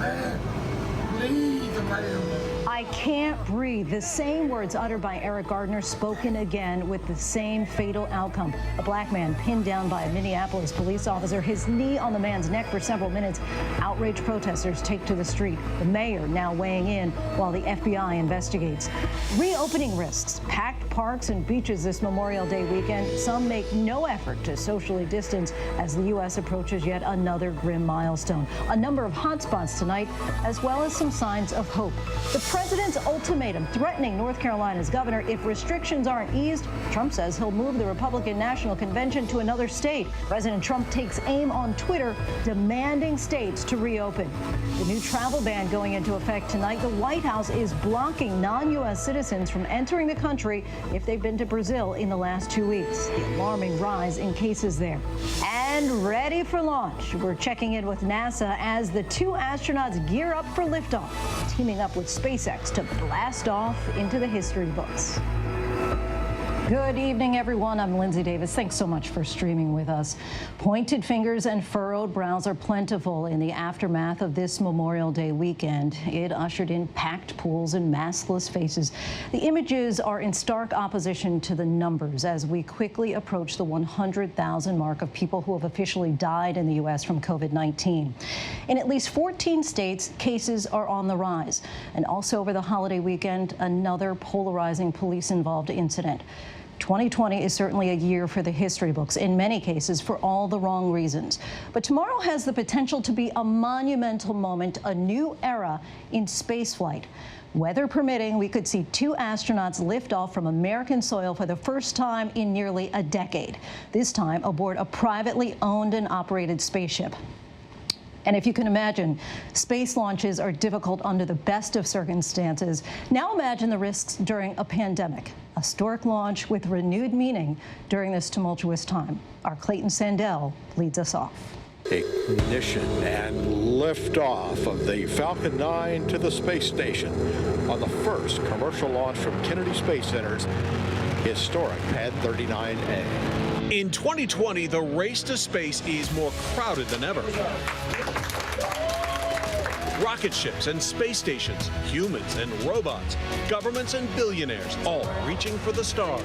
man. Leave the man. I can't breathe. The same words uttered by Eric Gardner spoken again with the same fatal outcome. A black man pinned down by a Minneapolis police officer, his knee on the man's neck for several minutes. Outraged protesters take to the street. The mayor now weighing in while the FBI investigates. Reopening risks. Packed parks and beaches this Memorial Day weekend. Some make no effort to socially distance as the U.S. approaches yet another grim milestone. A number of hotspots tonight, as well as some signs of hope. The president's ultimatum threatening North Carolina's governor if restrictions aren't eased. Trump says he'll move the Republican National Convention to another state. President Trump takes aim on Twitter, demanding states to reopen. The new travel ban going into effect tonight. The White House is blocking non-U.S. citizens from entering the country if they've been to Brazil in the last 2 weeks. The alarming rise in cases there. And ready for launch. We're checking in with NASA as the two astronauts gear up for liftoff, teaming up with SpaceX to blast off into the history books. Good evening, everyone. I'm Lindsay Davis. Thanks so much for streaming with us. Pointed fingers and furrowed brows are plentiful in the aftermath of this Memorial Day weekend. It ushered in packed pools and maskless faces. The images are in stark opposition to the numbers as we quickly approach the 100,000 mark of people who have officially died in the U.S. from COVID-19. In at least 14 states, cases are on the rise. And also over the holiday weekend, another polarizing police-involved incident. 2020 is certainly a year for the history books, in many cases for all the wrong reasons. But tomorrow has the potential to be a monumental moment, a new era in spaceflight. Weather permitting, we could see two astronauts lift off from American soil for the first time in nearly a decade, this time aboard a privately owned and operated spaceship. And if you can imagine, space launches are difficult under the best of circumstances. Now imagine the risks during a pandemic. A historic launch with renewed meaning during this tumultuous time. Our Clayton Sandell leads us off. Ignition and liftoff of the Falcon 9 to the space station on the first commercial launch from Kennedy Space Center's historic Pad 39A. In 2020, the race to space is more crowded than ever. Rocket ships and space stations, humans and robots, governments and billionaires, all reaching for the stars.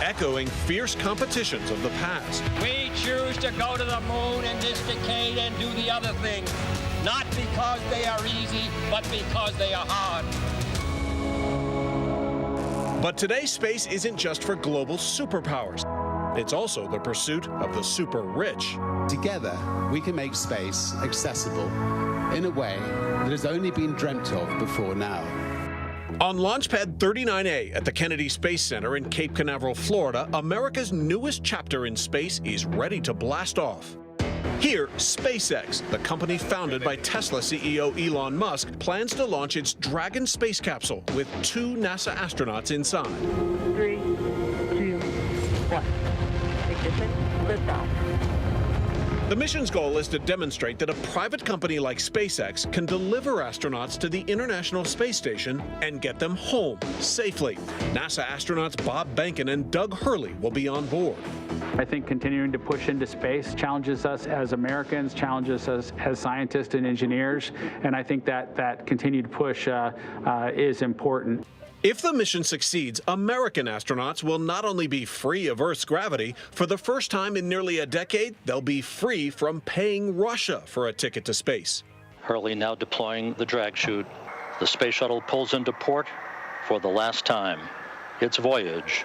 Echoing fierce competitions of the past. We choose to go to the moon in this decade and do the other things, not because they are easy, but because they are hard. But today's space isn't just for global superpowers. It's also the pursuit of the super rich. Together, we can make space accessible in a way that has only been dreamt of before now. On Launchpad 39A at the Kennedy Space Center in Cape Canaveral, Florida, America's newest chapter in space is ready to blast off. Here, SpaceX, the company founded by Tesla CEO Elon Musk, plans to launch its Dragon space capsule with two NASA astronauts inside. 3, 2, 1. Ignition, liftoff. The mission's goal is to demonstrate that a private company like SpaceX can deliver astronauts to the International Space Station and get them home safely. NASA astronauts Bob Behnken and Doug Hurley will be on board. I think continuing to push into space challenges us as Americans, challenges us as scientists and engineers, and I think that continued push is important. If the mission succeeds, American astronauts will not only be free of Earth's gravity, for the first time in nearly a decade, they'll be free from paying Russia for a ticket to space. Hurley now deploying the drag chute. The space shuttle pulls into port for the last time. Its voyage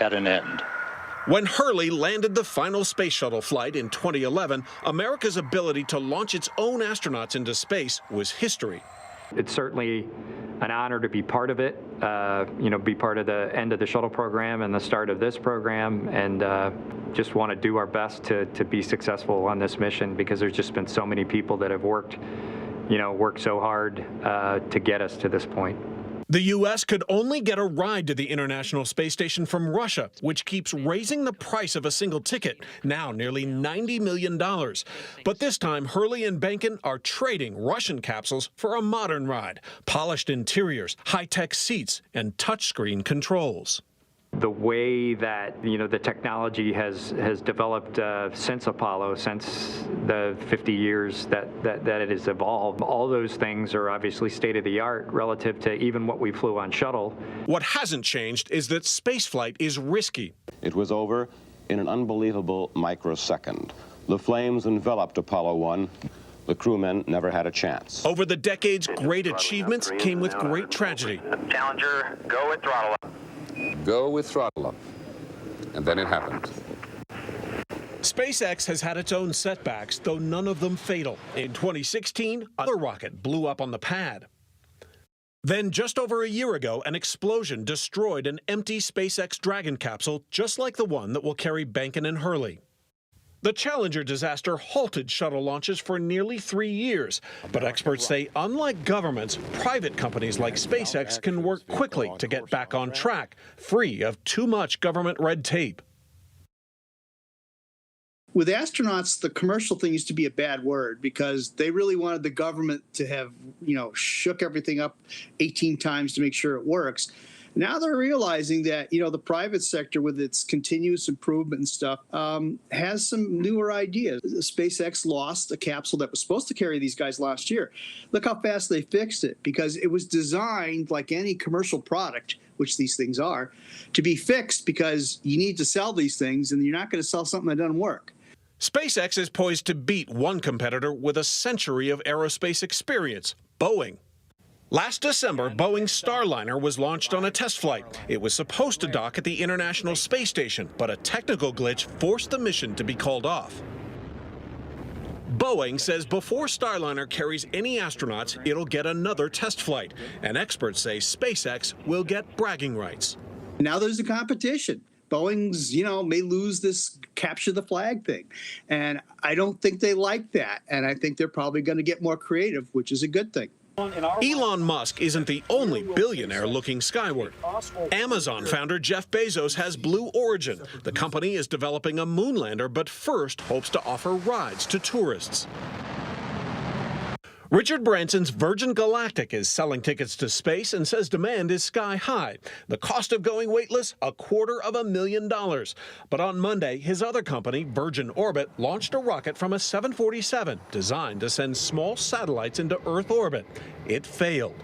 at an end. When Hurley landed the final space shuttle flight in 2011, America's ability to launch its own astronauts into space was history. It's certainly an honor to be part of it, be part of the end of the shuttle program and the start of this program, and just want to do our best to be successful on this mission, because there's just been so many people that have worked so hard to get us to this point. The U.S. could only get a ride to the International Space Station from Russia, which keeps raising the price of a single ticket, now nearly $90 million. But this time, Hurley and Behnken are trading Russian capsules for a modern ride, polished interiors, high-tech seats, and touchscreen controls. The way that, the technology has developed since Apollo, since the 50 years that it has evolved, all those things are obviously state-of-the-art relative to even what we flew on shuttle. What hasn't changed is that spaceflight is risky. It was over in an unbelievable microsecond. The flames enveloped Apollo 1. The crewmen never had a chance. Over the decades, great achievements came with great tragedy. Challenger, go with throttle up. Go with throttle up. And then it happened. SpaceX has had its own setbacks, though none of them fatal. In 2016, another rocket blew up on the pad. Then, just over a year ago, an explosion destroyed an empty SpaceX Dragon capsule, just like the one that will carry Bankin and Hurley. The Challenger disaster halted shuttle launches for nearly 3 years, but experts say, unlike governments, private companies like SpaceX can work quickly to get back on track, free of too much government red tape. With astronauts, the commercial thing used to be a bad word because they really wanted the government to have, shook everything up 18 times to make sure it works. Now they're realizing that, the private sector with its continuous improvement and stuff has some newer ideas. SpaceX lost a capsule that was supposed to carry these guys last year. Look how fast they fixed it, because it was designed like any commercial product, which these things are, to be fixed because you need to sell these things and you're not going to sell something that doesn't work. SpaceX is poised to beat one competitor with a century of aerospace experience, Boeing. Last December, Boeing's Starliner was launched on a test flight. It was supposed to dock at the International Space Station, but a technical glitch forced the mission to be called off. Boeing says before Starliner carries any astronauts, it'll get another test flight. And experts say SpaceX will get bragging rights. Now there's a competition. Boeing's, may lose this capture the flag thing. And I don't think they like that. And I think they're probably going to get more creative, which is a good thing. Elon Musk isn't the only billionaire looking skyward. Amazon founder Jeff Bezos has Blue Origin. The company is developing a moonlander, but first hopes to offer rides to tourists. Richard Branson's Virgin Galactic is selling tickets to space and says demand is sky high. The cost of going weightless, $250,000. But on Monday, his other company, Virgin Orbit, launched a rocket from a 747 designed to send small satellites into Earth orbit. It failed.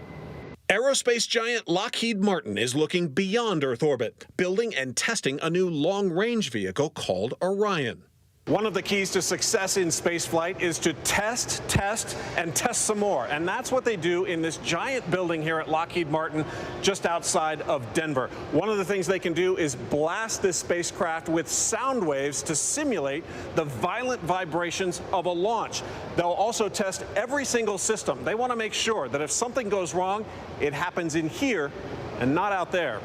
Aerospace giant Lockheed Martin is looking beyond Earth orbit, building and testing a new long-range vehicle called Orion. One of the keys to success in spaceflight is to test, and test some more. And that's what they do in this giant building here at Lockheed Martin, just outside of Denver. One of the things they can do is blast this spacecraft with sound waves to simulate the violent vibrations of a launch. They'll also test every single system. They want to make sure that if something goes wrong, it happens in here and not out there.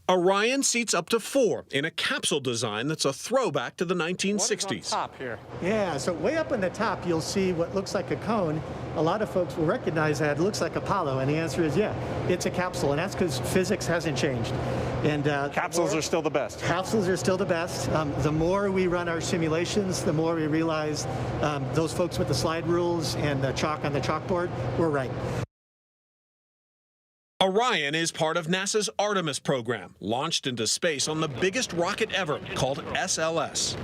Orion seats up to 4 in a capsule design that's a throwback to the 1960s. What is on top here? Yeah, so way up in the top, you'll see what looks like a cone. A lot of folks will recognize that. It looks like Apollo, and the answer is yeah, it's a capsule, and that's because physics hasn't changed. And capsules are still the best. Capsules are still the best. The more we run our simulations, the more we realize those folks with the slide rules and the chalk on the chalkboard were right. Orion is part of NASA's Artemis program, launched into space on the biggest rocket ever, called SLS.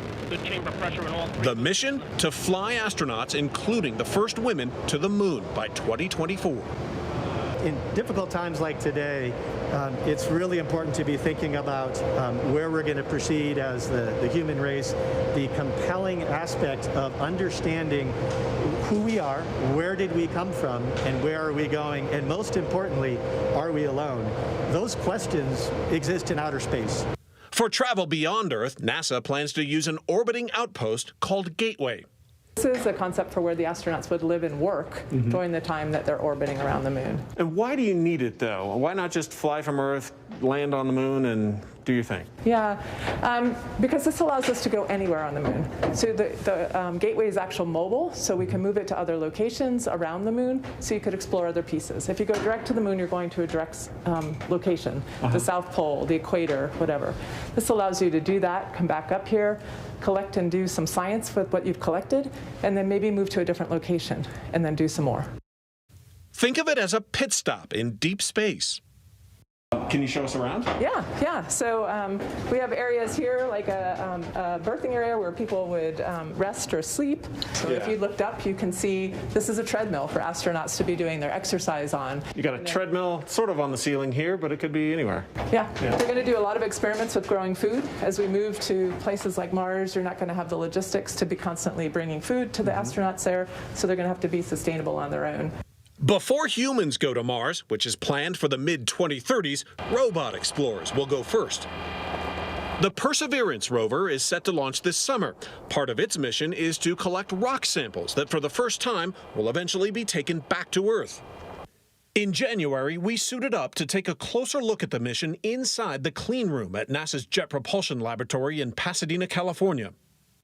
The mission? To fly astronauts, including the first women, to the moon by 2024. In difficult times like today, it's really important to be thinking about where we're going to proceed as the human race. The compelling aspect of understanding who we are, where did we come from, and where are we going, and most importantly, are we alone? Those questions exist in outer space. For travel beyond Earth, NASA plans to use an orbiting outpost called Gateway. This is a concept for where the astronauts would live and work during the time that they're orbiting around the moon. And why do you need it, though? Why not just fly from Earth, land on the moon, and do your thing? Yeah, because this allows us to go anywhere on the moon. So the Gateway is actual mobile, so we can move it to other locations around the moon, so you could explore other pieces. If you go direct to the moon, you're going to a direct location, the South Pole, the equator, whatever. This allows you to do that, come back up here, collect and do some science with what you've collected, and then maybe move to a different location, and then do some more. Think of it as a pit stop in deep space. Can you show us around? Yeah. So we have areas here, like a birthing area where people would rest or sleep. So if you looked up, you can see this is a treadmill for astronauts to be doing their exercise on. You got a treadmill sort of on the ceiling here, but it could be anywhere. Yeah. They're going to do a lot of experiments with growing food. As we move to places like Mars, you're not going to have the logistics to be constantly bringing food to the astronauts there, so they're going to have to be sustainable on their own. Before humans go to Mars, which is planned for the mid-2030s, robot explorers will go first. The Perseverance rover is set to launch this summer. Part of its mission is to collect rock samples that for the first time will eventually be taken back to Earth. In January, we suited up to take a closer look at the mission inside the clean room at NASA's Jet Propulsion Laboratory in Pasadena, California.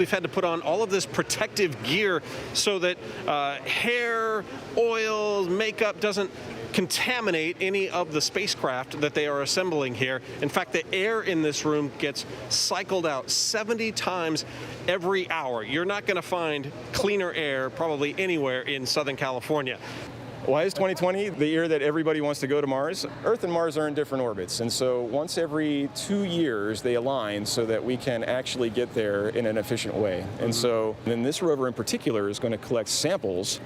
We've had to put on all of this protective gear so that hair, oil, makeup doesn't contaminate any of the spacecraft that they are assembling here. In fact, the air in this room gets cycled out 70 times every hour. You're not going to find cleaner air probably anywhere in Southern California. Why is 2020 the year that everybody wants to go to Mars? Earth and Mars are in different orbits, and so once every 2 years they align so that we can actually get there in an efficient way. And so then this rover in particular is going to collect samples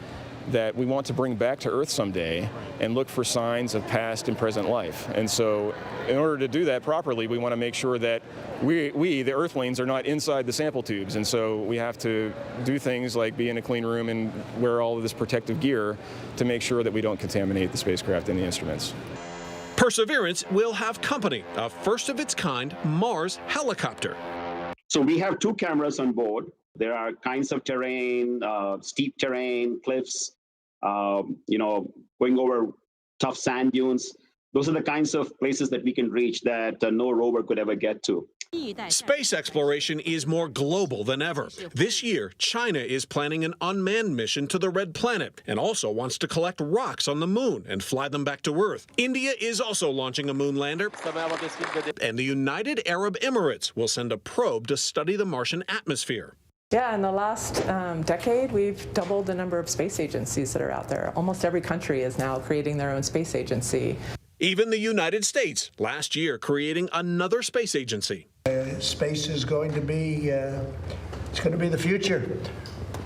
that we want to bring back to Earth someday and look for signs of past and present life. And so in order to do that properly, we want to make sure that we, the Earthlings, are not inside the sample tubes. And so we have to do things like be in a clean room and wear all of this protective gear to make sure that we don't contaminate the spacecraft and the instruments. Perseverance will have company, a first-of-its-kind Mars helicopter. So we have 2 cameras on board. There are kinds of terrain, steep terrain, cliffs, going over tough sand dunes. Those are the kinds of places that we can reach that no rover could ever get to. Space exploration is more global than ever. This year, China is planning an unmanned mission to the Red Planet and also wants to collect rocks on the moon and fly them back to Earth. India is also launching a moon lander, and the United Arab Emirates will send a probe to study the Martian atmosphere. Yeah, in the last decade, we've doubled the number of space agencies that are out there. Almost every country is now creating their own space agency. Even the United States, last year, creating another space agency. Space is going to be, it's going to be the future,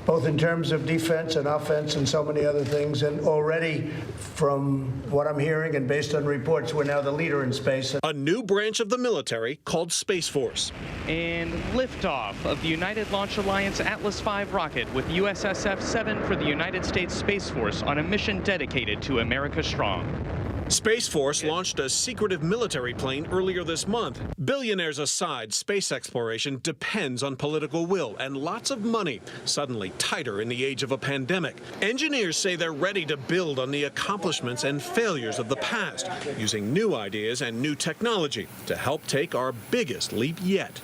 both in terms of defense and offense and so many other things. And already, from what I'm hearing and based on reports, we're now the leader in space. A new branch of the military called Space Force. And liftoff of the United Launch Alliance Atlas V rocket with USSF-7 for the United States Space Force on a mission dedicated to America Strong. Space Force launched a secretive military plane earlier this month. Billionaires aside, space exploration depends on political will and lots of money, suddenly tighter in the age of a pandemic. Engineers say they're ready to build on the accomplishments and failures of the past, using new ideas and new technology to help take our biggest leap yet.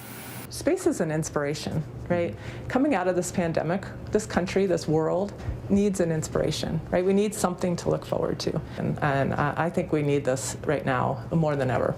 Space is an inspiration, right? Coming out of this pandemic, this country, this world needs an inspiration, right? We need something to look forward to. And I think we need this right now more than ever.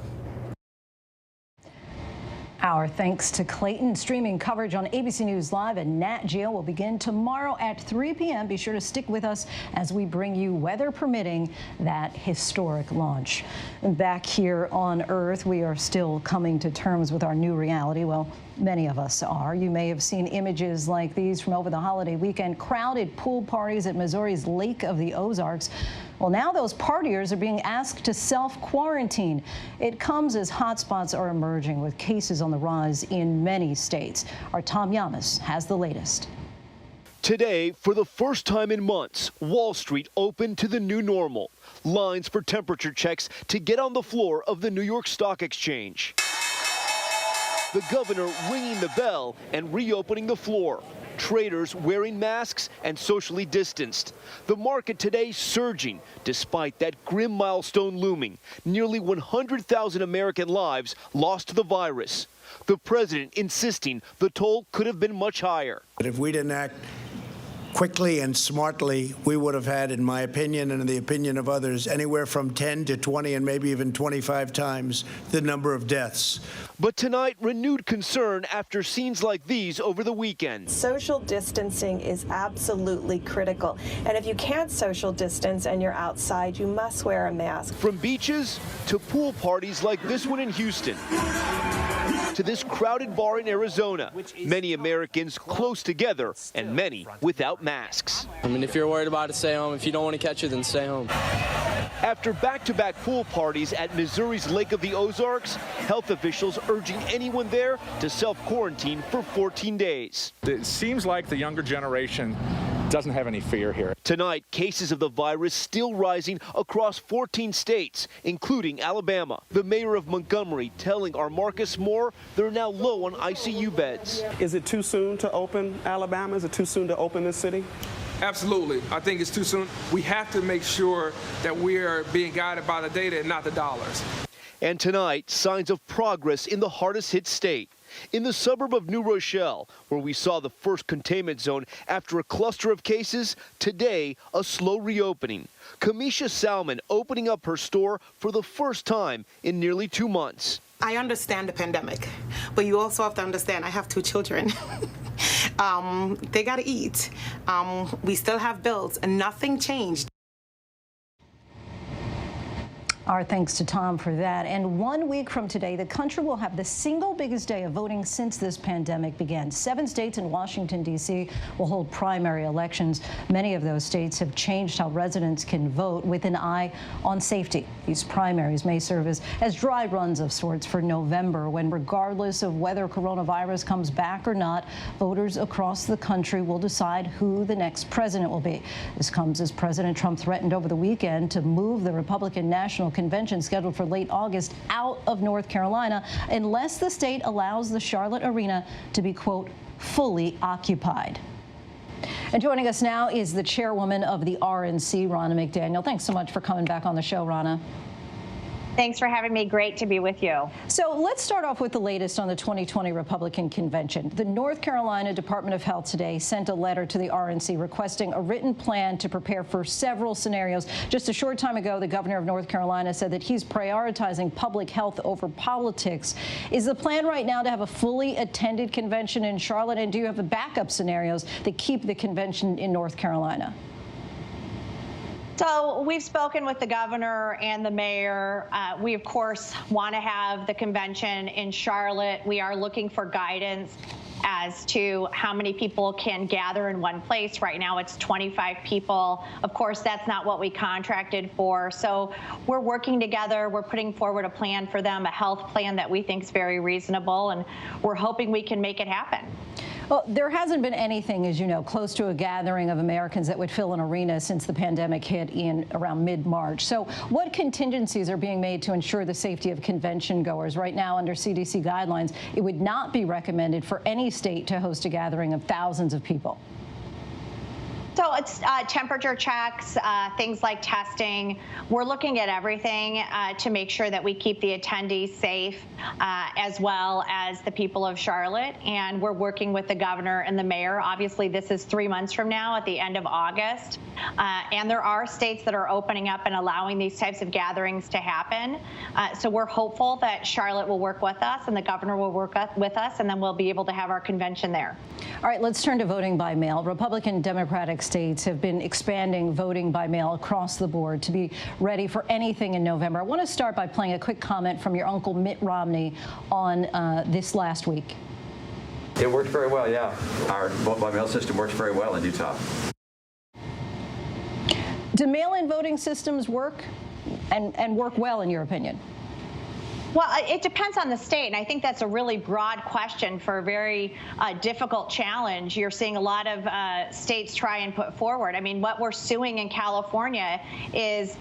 Our thanks to Clayton. Streaming coverage on ABC News Live and Nat Geo will begin tomorrow at 3 p.m. Be sure to stick with us as we bring you, weather permitting, that historic launch. Back here on Earth, we are still coming to terms with our new reality. Well, many of us are. You may have seen images like these from over the holiday weekend. Crowded pool parties at Missouri's Lake of the Ozarks. Well, now those partiers are being asked to self-quarantine. It comes as hotspots are emerging with cases on the rise in many states. Our Tom Yamas has the latest. Today, for the first time in months, Wall Street opened to the new normal. Lines for temperature checks to get on the floor of the New York Stock Exchange. The governor ringing the bell and reopening the floor. Traders wearing masks and socially distanced. The market today surging despite that grim milestone looming. Nearly 100,000 American lives lost to the virus. The president insisting the toll could have been much higher. But if we didn't act quickly and smartly, we would have had, in my opinion and in the opinion of others, anywhere from 10 to 20 and maybe even 25 times the number of deaths. But tonight, renewed concern after scenes like these over the weekend. Social distancing is absolutely critical. And if you can't social distance and you're outside, you must wear a mask. From beaches to pool parties like this one in Houston, to this crowded bar in Arizona, many Americans close together and many without masks. I mean, if you're worried about it, stay home. If you don't want to catch it, then stay home. After back-to-back pool parties at Missouri's Lake of the Ozarks, health officials urging anyone there to self-quarantine for 14 days. It seems like the younger generation doesn't have any fear here. Tonight, cases of the virus still rising across 14 states, including Alabama. The mayor of Montgomery telling our Marcus Moore they're now low on ICU beds. Is it too soon to open Alabama? Is it too soon to open this city? Absolutely. I think it's too soon. We have to make sure that we are being guided by the data and not the dollars. And tonight, signs of progress in the hardest hit state. In the suburb of New Rochelle, where we saw the first containment zone after a cluster of cases, today a slow reopening. Kamisha Salmon opening up her store for the first time in nearly 2 months. I understand the pandemic, but you also have to understand I have 2 children. They got to eat. We still have bills, and nothing changed. Our thanks to Tom for that. And 1 week from today, the country will have the single biggest day of voting since this pandemic began. 7 states and Washington, D.C. will hold primary elections. Many of those states have changed how residents can vote with an eye on safety. These primaries may serve as dry runs of sorts for November, when regardless of whether coronavirus comes back or not, voters across the country will decide who the next president will be. This comes as President Trump threatened over the weekend to move the Republican National Convention scheduled for late August out of North Carolina unless the state allows the Charlotte arena to be, quote, fully occupied. And joining us now is the chairwoman of the RNC, Ronna McDaniel. Thanks so much for coming back on the show, Ronna. Thanks for having me. Great to be with you. So let's start off with the latest on the 2020 Republican Convention. The North Carolina Department of Health today sent a letter to the RNC requesting a written plan to prepare for several scenarios. Just a short time ago, the governor of North Carolina said that he's prioritizing public health over politics. Is the plan right now to have a fully attended convention in Charlotte? And do you have the backup scenarios that keep the convention in North Carolina? So we've spoken with the governor and the mayor. We, of course, want to have the convention in Charlotte. We are looking for guidance as to how many people can gather in one place. Right now, it's 25 people. Of course, that's not what we contracted for. So we're working together. We're putting forward a plan for them, a health plan that we think is very reasonable, and we're hoping we can make it happen. Well, there hasn't been anything, as you know, close to a gathering of Americans that would fill an arena since the pandemic hit in around mid-March. So what contingencies are being made to ensure the safety of convention goers? Right now, under CDC guidelines, it would not be recommended for any state to host a gathering of thousands of people. So it's temperature checks, things like testing. We're looking at everything to make sure that we keep the attendees safe, as well as the people of Charlotte. And we're working with the governor and the mayor. Obviously, this is 3 months from now at the end of August. And there are states that are opening up and allowing these types of gatherings to happen. So we're hopeful that Charlotte will work with us and the governor will work with us, and then we'll be able to have our convention there. All right, let's turn to voting by mail. Republican Democratic states have been expanding voting by mail across the board to be ready for anything in November. I want to start by playing a quick comment from your uncle Mitt Romney on this last week. It worked very well, yeah. Our vote by mail system works very well in Utah. Do mail-in voting systems work and work well, in your opinion? Well, it depends on the state, and I think that's a really broad question for a very difficult challenge. You're seeing a lot of states try and put forward. I mean, what we're suing in California is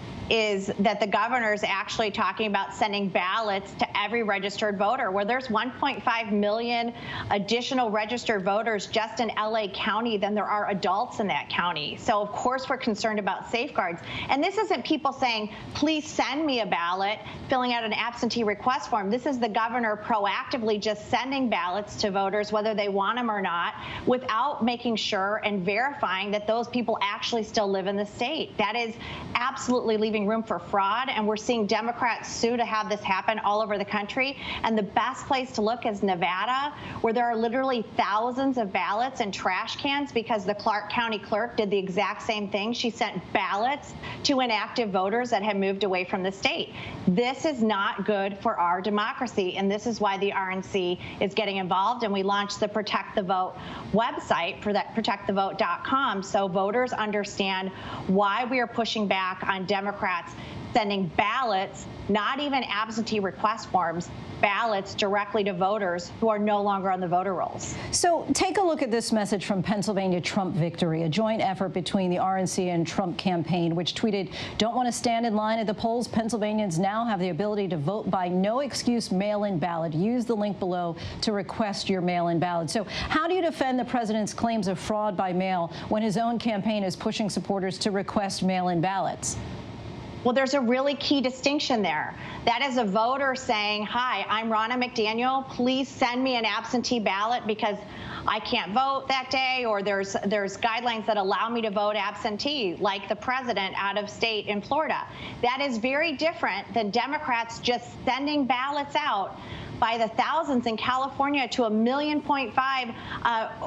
that the governor is actually talking about sending ballots to every registered voter, where there's 1.5 million additional registered voters just in LA County than there are adults in that county. So, of course, we're concerned about safeguards. And this isn't people saying, please send me a ballot, filling out an absentee request request form. This is the governor proactively just sending ballots to voters, whether they want them or not, without making sure and verifying that those people actually still live in the state. That is absolutely leaving room for fraud, and we're seeing Democrats sue to have this happen all over the country. And the best place to look is Nevada, where there are literally thousands of ballots in trash cans because the Clark County clerk did the exact same thing. She sent ballots to inactive voters that had moved away from the state. This is not good for our democracy, and this is why the RNC is getting involved. And we launched the Protect the Vote website for that, protectthevote.com, so voters understand why we are pushing back on Democrats sending ballots, not even absentee request forms, ballots directly to voters who are no longer on the voter rolls. So take a look at this message from Pennsylvania Trump Victory, a joint effort between the RNC and Trump campaign, which tweeted, "Don't want to stand in line at the polls? Pennsylvanians now have the ability to vote by no excuse mail-in ballot. Use the link below to request your mail-in ballot." So how do you defend the president's claims of fraud by mail when his own campaign is pushing supporters to request mail-in ballots? Well, there's a really key distinction there. That is a voter saying, "Hi, I'm Ronna McDaniel. Please send me an absentee ballot because I can't vote that day, or there's guidelines that allow me to vote absentee, like the president out of state in Florida." That is very different than Democrats just sending ballots out by the thousands in California to 1.5 million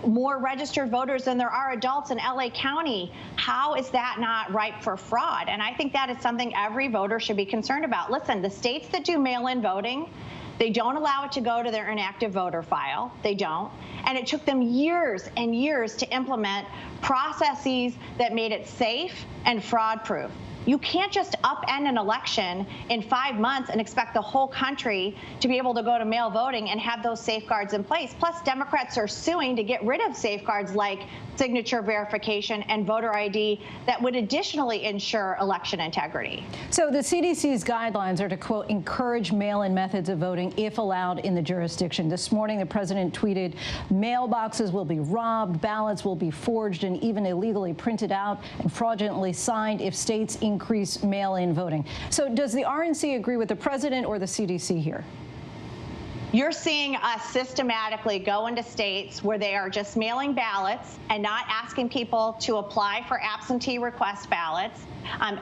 more registered voters than there are adults in LA County. How is that not ripe for fraud? And I think that is something every voter should be concerned about. Listen, the states that do mail-in voting, they don't allow it to go to their inactive voter file. They don't. And it took them years and years to implement processes that made it safe and fraud-proof. You can't just upend an election in 5 months and expect the whole country to be able to go to mail voting and have those safeguards in place. Plus, Democrats are suing to get rid of safeguards like signature verification and voter ID that would additionally ensure election integrity. So the CDC's guidelines are to, quote, encourage mail-in methods of voting if allowed in the jurisdiction. This morning, the president tweeted, "Mailboxes will be robbed, ballots will be forged and even illegally printed out and fraudulently signed if states increase mail-in voting." So does the RNC agree with the president or the CDC here? You're seeing us systematically go into states where they are just mailing ballots and not asking people to apply for absentee request ballots.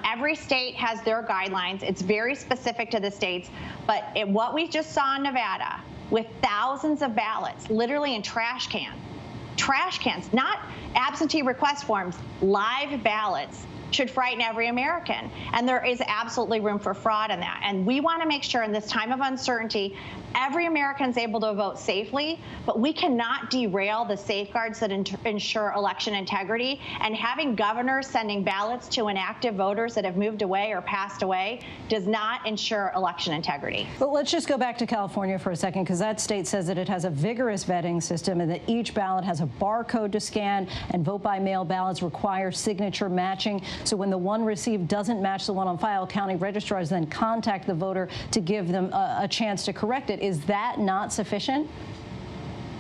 Every state has their guidelines. It's very specific to the states. But what we just saw in Nevada with thousands of ballots, literally in trash cans, not absentee request forms, live ballots, should frighten every American. And there is absolutely room for fraud in that. And we want to make sure in this time of uncertainty, every American is able to vote safely, but we cannot derail the safeguards that ensure election integrity. And having governors sending ballots to inactive voters that have moved away or passed away does not ensure election integrity. But let's just go back to California for a second, because that state says that it has a vigorous vetting system and that each ballot has a barcode to scan, and vote-by-mail ballots require signature matching. So when the one received doesn't match the one on file, county registrars then contact the voter to give them a chance to correct it. Is that not sufficient?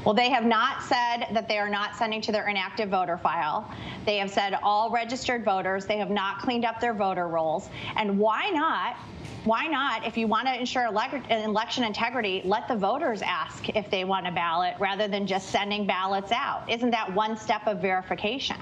Well, they have not said that they are not sending to their inactive voter file. They have said all registered voters. They have not cleaned up their voter rolls. And why not? Why not, if you want to ensure election integrity, let the voters ask if they want a ballot rather than just sending ballots out? Isn't that one step of verification?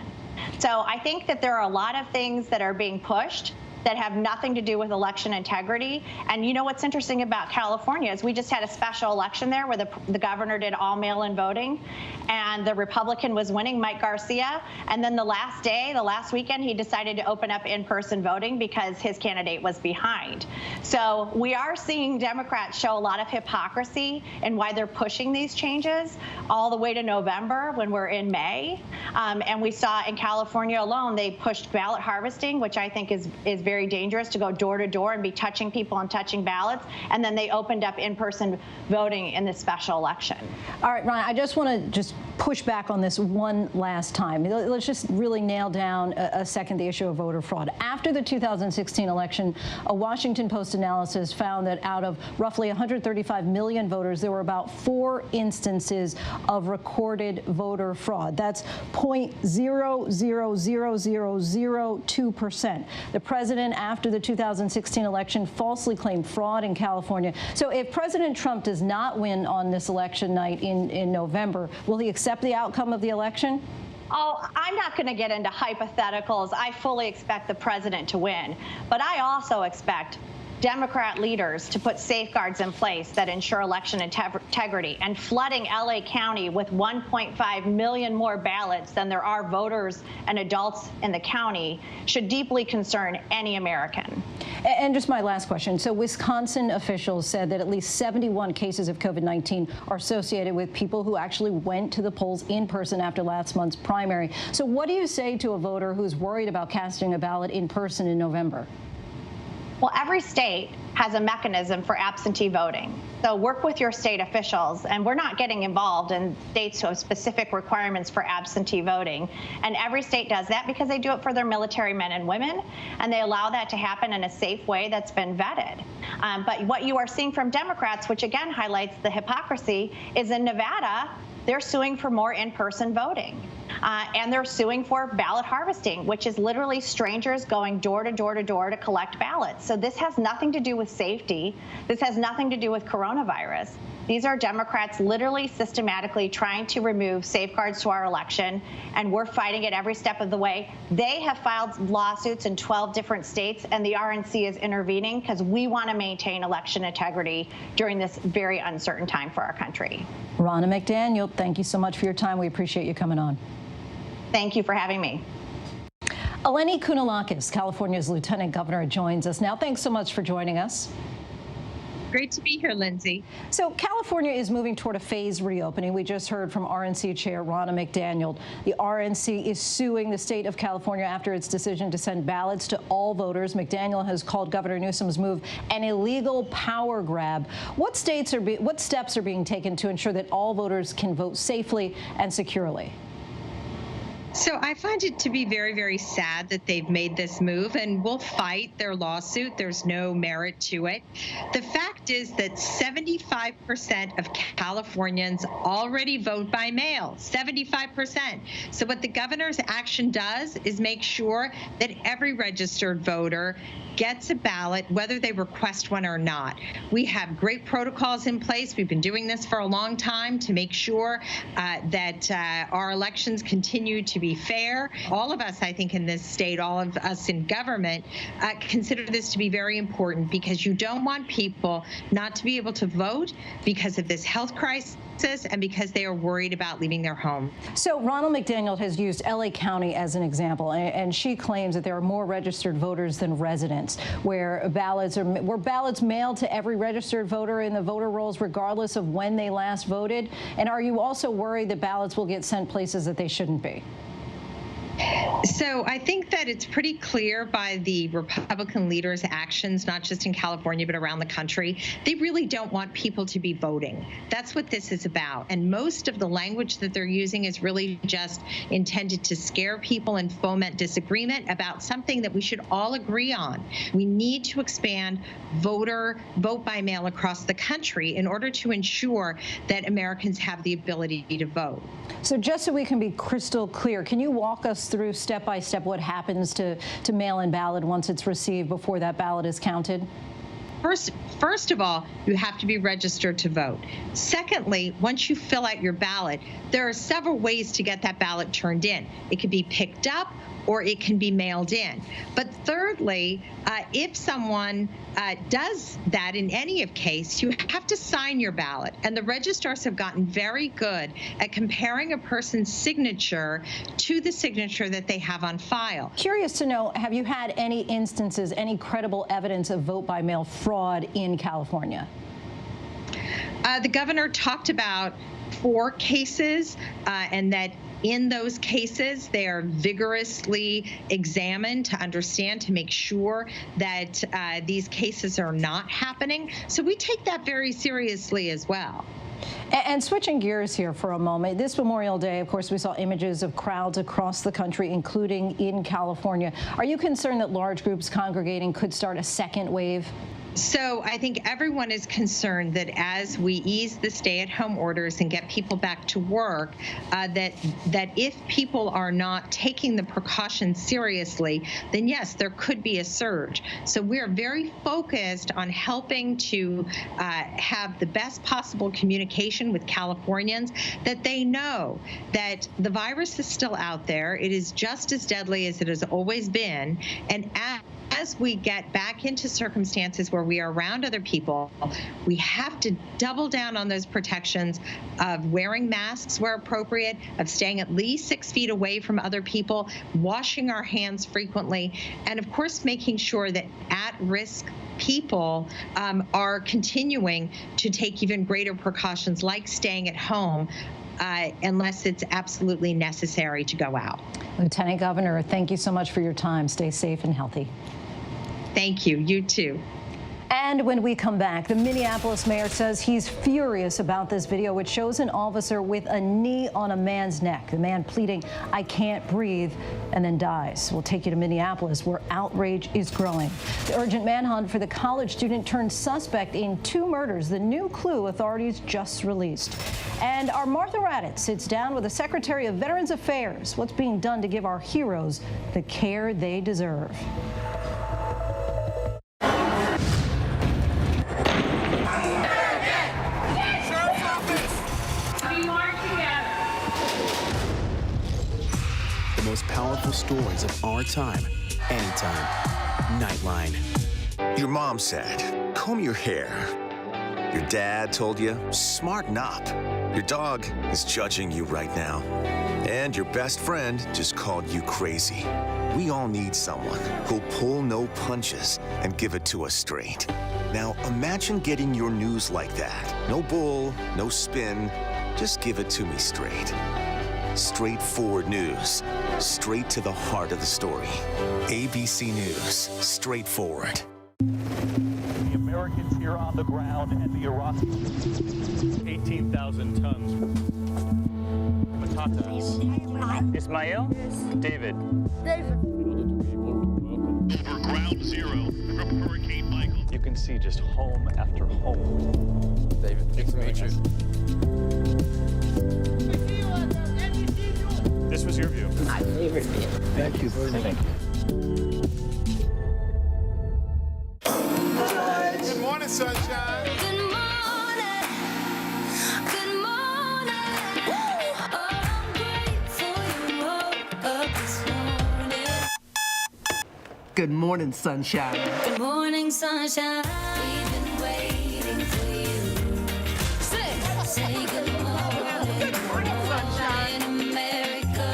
So I think that there are a lot of things that are being pushed that have nothing to do with election integrity. And you know what's interesting about California is we just had a special election there where the governor did all mail-in voting, and the Republican was winning, Mike Garcia. And then the last weekend, he decided to open up in-person voting because his candidate was behind. So we are seeing Democrats show a lot of hypocrisy in why they're pushing these changes all the way to November when we're in May. And we saw in California alone, they pushed ballot harvesting, which I think is very dangerous, to go door to door and be touching people and touching ballots. And then they opened up in-person voting in this special election. All right, Ryan, I just want to push back on this one last time. Let's just really nail down a second the issue of voter fraud. After the 2016 election, a Washington Post analysis found that out of roughly 135 million voters, there were about 4 instances of recorded voter fraud. That's 0.00002%. The president president, after the 2016 election, falsely claimed fraud in California. So if President Trump does not win on this election night in November, will he accept the outcome of the election? Oh, I'm not going to get into hypotheticals. I fully expect the president to win, but I also expect Democrat leaders to put safeguards in place that ensure election integrity, and flooding LA County with 1.5 million more ballots than there are voters and adults in the county should deeply concern any American. And just my last question. So Wisconsin officials said that at least 71 cases of COVID-19 are associated with people who actually went to the polls in person after last month's primary. So what do you say to a voter who's worried about casting a ballot in person in November? Well, every state has a mechanism for absentee voting. So work with your state officials, and we're not getting involved in states who have specific requirements for absentee voting. And every state does that because they do it for their military men and women, and they allow that to happen in a safe way that's been vetted. But what you are seeing from Democrats, which again highlights the hypocrisy, is in Nevada, they're suing for more in-person voting. And they're suing for ballot harvesting, which is literally strangers going door to door to door to collect ballots. So this has nothing to do with safety. This has nothing to do with coronavirus. These are Democrats literally systematically trying to remove safeguards to our election, and we're fighting it every step of the way. They have filed lawsuits in 12 different states, and the RNC is intervening because we want to maintain election integrity during this very uncertain time for our country. Ronna McDaniel, thank you so much for your time. We appreciate you coming on. Thank you for having me. Eleni Kounalakis, California's Lieutenant Governor, joins us now. Thanks so much for joining us. Great to be here, Lindsay. So California is moving toward a phased reopening. We just heard from RNC Chair Ronna McDaniel. The RNC is suing the state of California after its decision to send ballots to all voters. McDaniel has called Governor Newsom's move an illegal power grab. What steps are being taken to ensure that all voters can vote safely and securely? So I find it to be very, very sad that they've made this move, and we'll fight their lawsuit. There's no merit to it. The fact is that 75% of Californians already vote by mail, 75%. So what the governor's action does is make sure that every registered voter gets a ballot, whether they request one or not. We have great protocols in place. We've been doing this for a long time to make sure that our elections continue to be fair. All of us, I think, in this state, all of us in government, consider this to be very important because you don't want people not to be able to vote because of this health crisis and because they are worried about leaving their home. So Ronald McDaniel has used LA County as an example, and she claims that there are more registered voters than residents, where ballots mailed to every registered voter in the voter rolls regardless of when they last voted. And are you also worried that ballots will get sent places that they shouldn't be? So I think that it's pretty clear by the Republican leaders' actions, not just in California, but around the country, they really don't want people to be voting. That's what this is about. And most of the language that they're using is really just intended to scare people and foment disagreement about something that we should all agree on. We need to expand vote by mail across the country in order to ensure that Americans have the ability to vote. So just so we can be crystal clear, can you walk us through step by step what happens to mail-in ballot once it's received before that ballot is counted? First of all, you have to be registered to vote. Secondly, once you fill out your ballot, there are several ways to get that ballot turned in. It can be picked up or it can be mailed in. But thirdly, if someone does that in any case, you have to sign your ballot. And the registrars have gotten very good at comparing a person's signature to the signature that they have on file. Curious to know, have you had any instances, any credible evidence of vote-by-mail fraud in California? The governor talked about 4 cases and that in those cases, they are vigorously examined to understand, to make sure that these cases are not happening. So we take that very seriously as well. And switching gears here for a moment, this Memorial Day, of course, we saw images of crowds across the country, including in California. Are you concerned that large groups congregating could start a second wave? So I think everyone is concerned that as we ease the stay-at-home orders and get people back to work, that if people are not taking the precautions seriously, then yes, there could be a surge. So we're very focused on helping to have the best possible communication with Californians, that they know that the virus is still out there. It is just as deadly as it has always been, and as we get back into circumstances where we are around other people, we have to double down on those protections of wearing masks where appropriate, of staying at least 6 feet away from other people, washing our hands frequently, and of course making sure that at-risk people are continuing to take even greater precautions like staying at home unless it's absolutely necessary to go out. Lieutenant Governor, thank you so much for your time. Stay safe and healthy. Thank you. You too. And when we come back, the Minneapolis mayor says he's furious about this video, which shows an officer with a knee on a man's neck. The man pleading, "I can't breathe," and then dies. We'll take you to Minneapolis, where outrage is growing. The urgent manhunt for the college student turned suspect in 2 murders, the new clue authorities just released. And our Martha Raddatz sits down with the Secretary of Veterans Affairs. What's being done to give our heroes the care they deserve? Most powerful stories of our time, anytime. Nightline. Your mom said, comb your hair. Your dad told you, smarten up. Your dog is judging you right now. And your best friend just called you crazy. We all need someone who'll pull no punches and give it to us straight. Now imagine getting your news like that. No bull, no spin, just give it to me straight. Straightforward news, straight to the heart of the story. ABC News, straightforward. The Americans here on the ground and the Iraqis. 18,000 tons. Patatas. Ismail? David. For Ground Zero from Hurricane Michael. You can see just home after home. David, nice to meet you. This was your view. My favorite view. Thank you very much. Thank you. Good morning, sunshine. Good morning. Good morning. Oh, I'm grateful you woke up this morning. Good morning, sunshine. Good morning, sunshine. We've been waiting for you. Say good morning. Good morning, sunshine. America.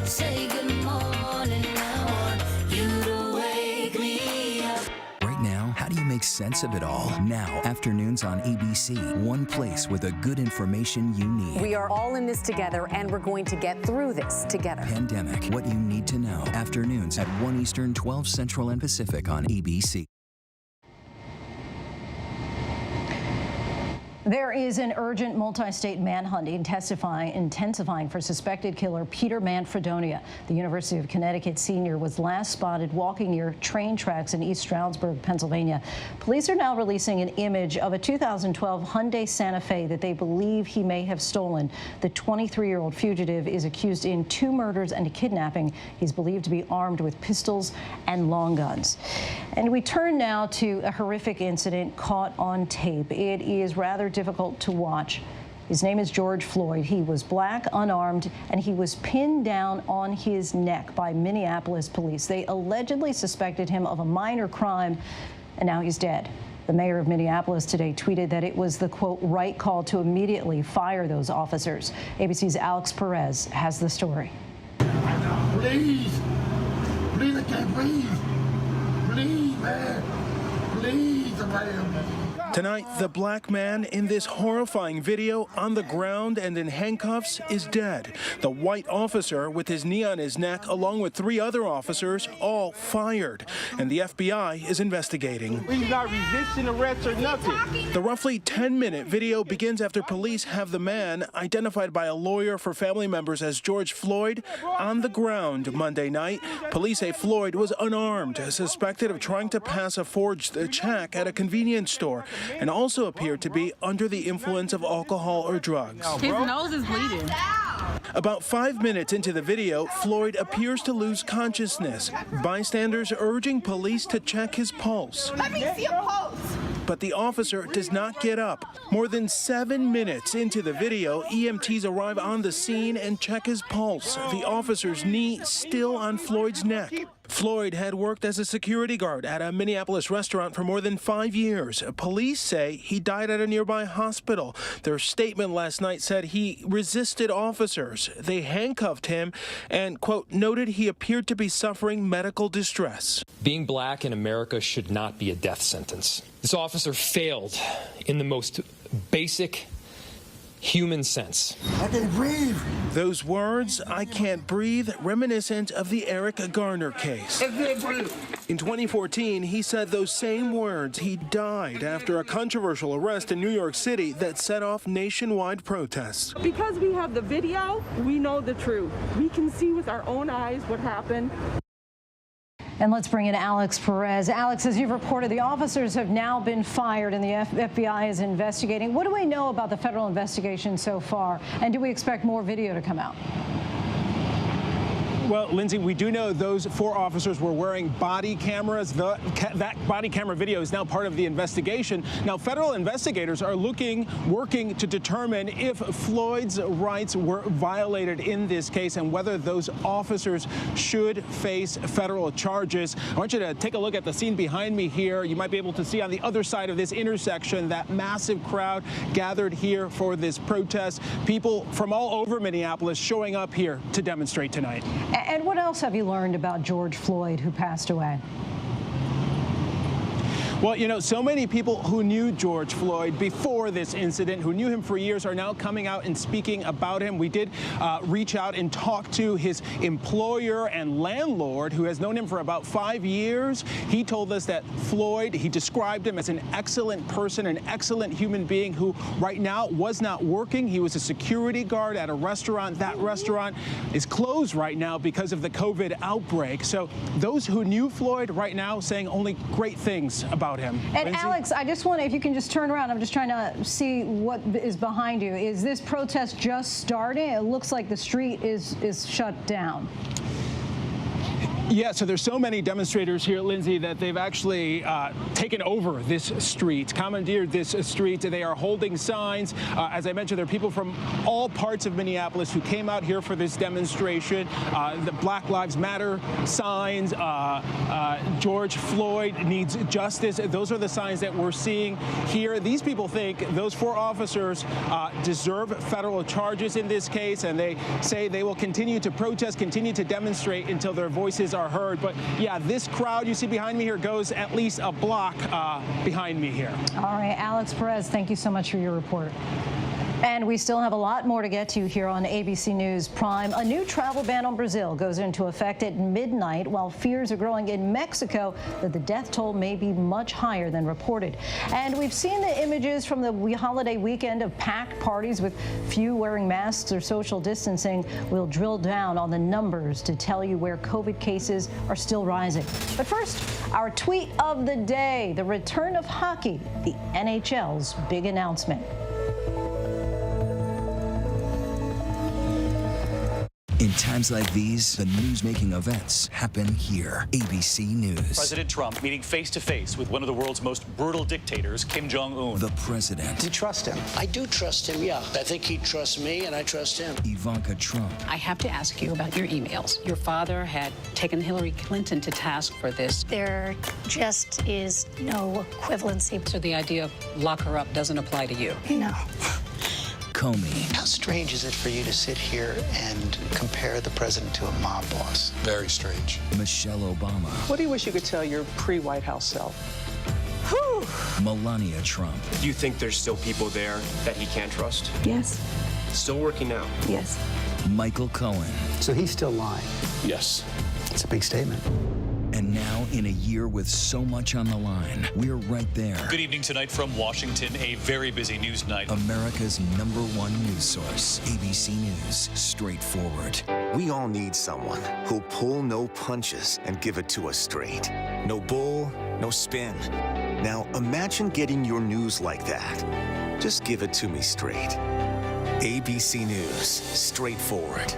Say good morning. I want you to wake me up. Right now, how do you make sense of it all? Now, afternoons on ABC, one place with the good information you need. We are all in this together, and we're going to get through this together. Pandemic, what you need to know. Afternoons at 1 Eastern, 12 Central and Pacific on ABC. There is an urgent multi-state manhunt intensifying for suspected killer Peter Manfredonia. The University of Connecticut senior was last spotted walking near train tracks in East Stroudsburg, Pennsylvania. Police are now releasing an image of a 2012 Hyundai Santa Fe that they believe he may have stolen. The 23-year-old fugitive is accused in 2 murders and a kidnapping. He's believed to be armed with pistols and long guns. And we turn now to a horrific incident caught on tape. It is rather difficult to watch. His name is George Floyd. He was black, unarmed, and he was pinned down on his neck by Minneapolis police. They allegedly suspected him of a minor crime, and now he's dead. The mayor of Minneapolis today tweeted that it was the, quote, right call to immediately fire those officers. ABC's Alex Perez has the story. Please, I can't breathe. Please, man. Please, somebody help me. Tonight, the black man in this horrifying video on the ground and in handcuffs is dead. The white officer with his knee on his neck, along with 3 other officers, all fired. And the FBI is investigating. He's not resisting arrest or nothing. The roughly 10-minute video begins after police have the man, identified by a lawyer for family members as George Floyd, on the ground Monday night. Police say Floyd was unarmed, suspected of trying to pass a forged check at a convenience store, and also appeared to be under the influence of alcohol or drugs. His nose is bleeding. About 5 minutes into the video, Floyd appears to lose consciousness. Bystanders urging police to check his pulse. Let me see a pulse. But the officer does not get up. More than 7 minutes into the video, EMTs arrive on the scene and check his pulse. The officer's knee still on Floyd's neck. Floyd had worked as a security guard at a Minneapolis restaurant for more than 5 years. Police say he died at a nearby hospital. Their statement last night said he resisted officers. They handcuffed him and, quote, noted he appeared to be suffering medical distress. Being black in America should not be a death sentence. This officer failed in the most basic human sense. I can breathe. Those words, I can't breathe, reminiscent of the Eric Garner case. In 2014, he said those same words. He died after a controversial arrest in New York City that set off nationwide protests. Because we have the video, we know the truth. We can see with our own eyes what happened. And let's bring in Alex Perez. Alex, as you've reported, the officers have now been fired and the FBI is investigating. What do we know about the federal investigation so far? And do we expect more video to come out? Well, Lindsay, we do know those 4 officers were wearing body cameras. That body camera video is now part of the investigation. Now, federal investigators are working to determine if Floyd's rights were violated in this case and whether those officers should face federal charges. I want you to take a look at the scene behind me here. You might be able to see on the other side of this intersection that massive crowd gathered here for this protest. People from all over Minneapolis showing up here to demonstrate tonight. And what else have you learned about George Floyd, who passed away? Well, you know, so many people who knew George Floyd before this incident, who knew him for years, are now coming out and speaking about him. We did reach out and talk to his employer and landlord, who has known him for about 5 years. He told us that Floyd, he described him as an excellent person, an excellent human being who right now was not working. He was a security guard at a restaurant. That restaurant is closed right now because of the COVID outbreak. So those who knew Floyd right now saying only great things about him. And Lindsay? Alex, I just want to, if you can just turn around, I'm just trying to see what is behind you. Is this protest just starting? It looks like the street is shut down. Yeah, so there's so many demonstrators here, Lindsay, that they've actually taken over this street, commandeered this street. They are holding signs. As I mentioned, there are people from all parts of Minneapolis who came out here for this demonstration. The Black Lives Matter signs, George Floyd needs justice. Those are the signs that we're seeing here. These people think those 4 officers deserve federal charges in this case, and they say they will continue to protest, continue to demonstrate until their voices are heard. But yeah, this crowd you see behind me here goes at least a block behind me here. All right, Alex Perez, thank you so much for your report. And we still have a lot more to get to here on ABC News Prime. A new travel ban on Brazil goes into effect at midnight, while fears are growing in Mexico that the death toll may be much higher than reported. And we've seen the images from the holiday weekend of packed parties with few wearing masks or social distancing. We'll drill down on the numbers to tell you where COVID cases are still rising. But first, our tweet of the day, the return of hockey, the NHL's big announcement. In times like these, the news-making events happen here. ABC News. President Trump meeting face-to-face with one of the world's most brutal dictators, Kim Jong-un. The president. You trust him? I do trust him, yeah. I think he trusts me, and I trust him. Ivanka Trump. I have to ask you about your emails. Your father had taken Hillary Clinton to task for this. There just is no equivalency. So the idea of lock her up doesn't apply to you? No. Comey. How strange is it for you to sit here and compare the president to a mob boss? Very strange. Michelle Obama. What do you wish you could tell your pre-White House self? Melania Trump. Do you think there's still people there that he can't trust? Yes. Still working now? Yes. Michael Cohen. So he's still lying. Yes. It's a big statement. And now, in a year with so much on the line, we're right there. Good evening tonight from Washington, a very busy news night. America's #1 news source, ABC News, straightforward. We all need someone who'll pull no punches and give it to us straight. No bull, no spin. Now imagine getting your news like that. Just give it to me straight. ABC News, straightforward.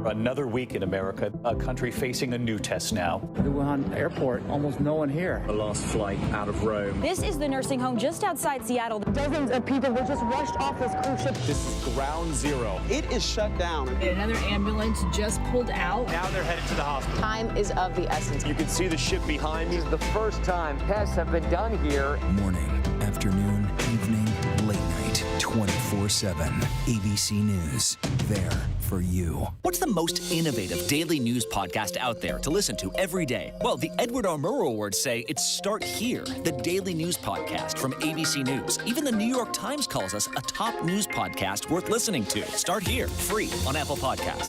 Another week in America, a country facing a new test now. The Wuhan airport, almost no one here. The last flight out of Rome. This is the nursing home just outside Seattle. Dozens of people were just rushed off this cruise ship. This is ground zero. It is shut down. Another ambulance just pulled out. Now they're headed to the hospital. Time is of the essence. You can see the ship behind me. This is the first time tests have been done here. Morning, afternoon, evening, late night, 24/7. ABC News, there for you. What's the most innovative daily news podcast out there to listen to every day? Well, the Edward R. Murrow Awards say it's Start Here, the daily news podcast from ABC News. Even the New York Times calls us a top news podcast worth listening to. Start Here, free on Apple Podcasts.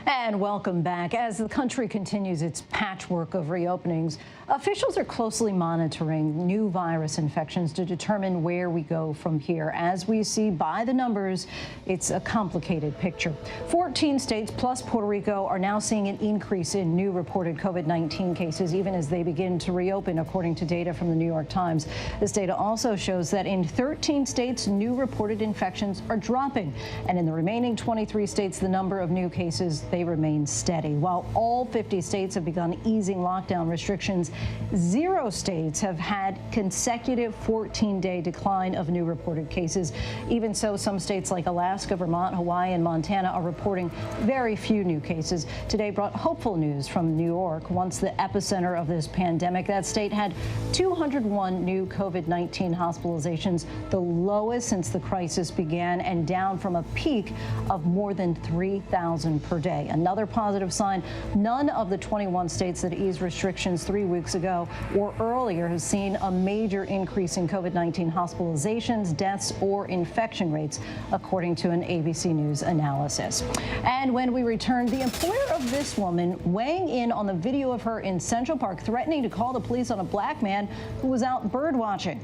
And welcome back. As the country continues its patchwork of reopenings, officials are closely monitoring new virus infections to determine where we go from here. As we see by the numbers, it's a complicated picture. 14 states plus Puerto Rico are now seeing an increase in new reported COVID-19 cases, even as they begin to reopen, according to data from the New York Times. This data also shows that in 13 states, new reported infections are dropping. And in the remaining 23 states, the number of new cases, they remain steady. While all 50 states have begun easing lockdown restrictions, 0 states have had consecutive 14-day decline of new reported cases. Even so, some states like Alaska, Vermont, Hawaii, and Montana are reporting very few new cases. Today brought hopeful news from New York. Once the epicenter of this pandemic, that state had 201 new COVID-19 hospitalizations, the lowest since the crisis began, and down from a peak of more than 3,000 per day. Another positive sign, none of the 21 states that eased restrictions 3 weeks ago or earlier has seen a major increase in COVID-19 hospitalizations, deaths, or infection rates, according to an ABC News analysis. And when we return, the employer of this woman weighing in on the video of her in Central Park threatening to call the police on a black man who was out bird watching.